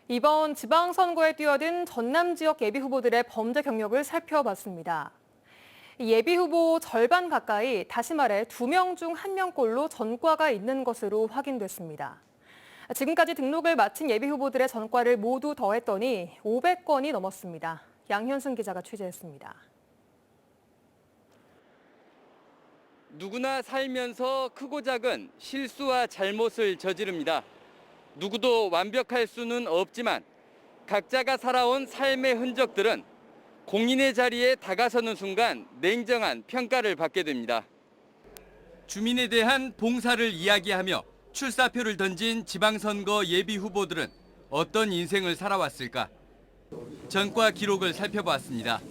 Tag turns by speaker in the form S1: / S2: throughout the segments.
S1: 이번 지방선거에 뛰어든 전남 지역 예비후보들의 범죄 경력을 살펴봤습니다. 예비후보 절반 가까이, 다시 말해 2명 중 1명꼴로 전과가 있는 것으로 확인됐습니다. 지금까지 등록을 마친 예비후보들의 전과를 모두 더했더니 500건이 넘었습니다. 양현승 기자가 취재했습니다.
S2: 누구나 살면서 크고 작은 실수와 잘못을 저지릅니다. 누구도 완벽할 수는 없지만 각자가 살아온 삶의 흔적들은 공인의 자리에 다가서는 순간 냉정한 평가를 받게 됩니다. 주민에 대한 봉사를 이야기하며 출사표를 던진 지방선거 예비 후보들은 어떤 인생을 살아왔을까? 전과 기록을 살펴보았습니다.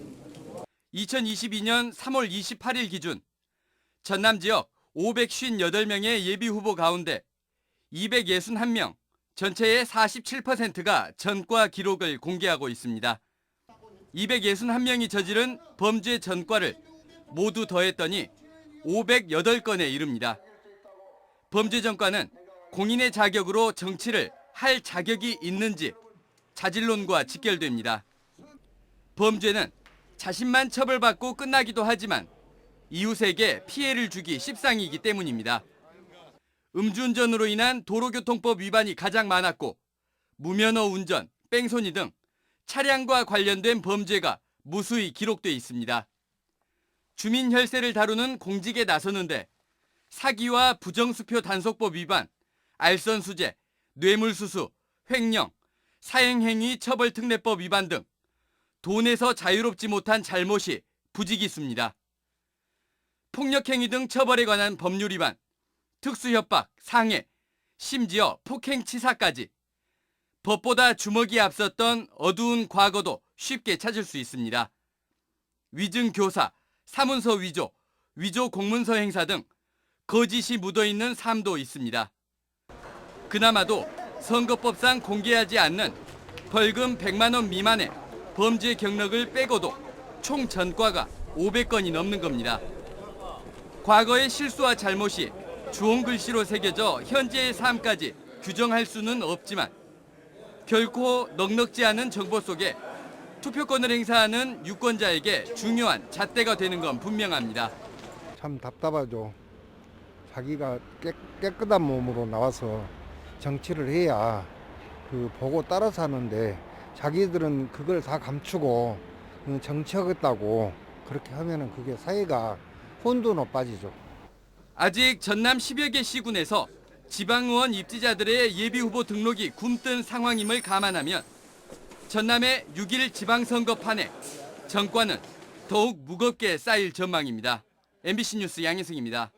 S2: 2022년 3월 28일 기준 전남 지역 558명의 예비 후보 가운데 261명, 전체의 47%가 전과 기록을 공개하고 있습니다. 261명이 저지른 범죄 전과를 모두 더했더니 508건에 이릅니다. 범죄 전과는 공인의 자격으로 정치를 할 자격이 있는지 자질론과 직결됩니다. 범죄는 자신만 처벌받고 끝나기도 하지만 이웃에게 피해를 주기 십상이기 때문입니다. 음주운전으로 인한 도로교통법 위반이 가장 많았고 무면허 운전, 뺑소니 등 차량과 관련된 범죄가 무수히 기록돼 있습니다. 주민 혈세를 다루는 공직에 나서는데 사기와 부정수표 단속법 위반, 알선수재, 뇌물수수, 횡령, 사행행위 처벌특례법 위반 등 돈에서 자유롭지 못한 잘못이 부지기수입니다. 폭력행위 등 처벌에 관한 법률 위반, 특수협박, 상해, 심지어 폭행치사까지 법보다 주먹이 앞섰던 어두운 과거도 쉽게 찾을 수 있습니다. 위증교사, 사문서 위조, 위조 공문서 행사 등 거짓이 묻어있는 삶도 있습니다. 그나마도 선거법상 공개하지 않는 벌금 100만 원 미만의 범죄 경력을 빼고도 총 전과가 500건이 넘는 겁니다. 과거의 실수와 잘못이 주홍 글씨로 새겨져 현재의 삶까지 규정할 수는 없지만 결코 넉넉지 않은 정보 속에 투표권을 행사하는 유권자에게 중요한 잣대가 되는 건 분명합니다.
S3: 참 답답하죠. 자기가 깨끗한 몸으로 나와서 정치를 해야 보고 따라서 하는데 자기들은 그걸 다 감추고 정치하겠다고 그렇게 하면은 그게 사회가 혼돈으로 빠지죠.
S2: 아직 전남 10여 개 시군에서 지방의원 입지자들의 예비후보 등록이 굼뜬 상황임을 감안하면 전남의 6일 지방선거판에 전과는 더욱 무겁게 쌓일 전망입니다. MBC 뉴스 양혜승입니다.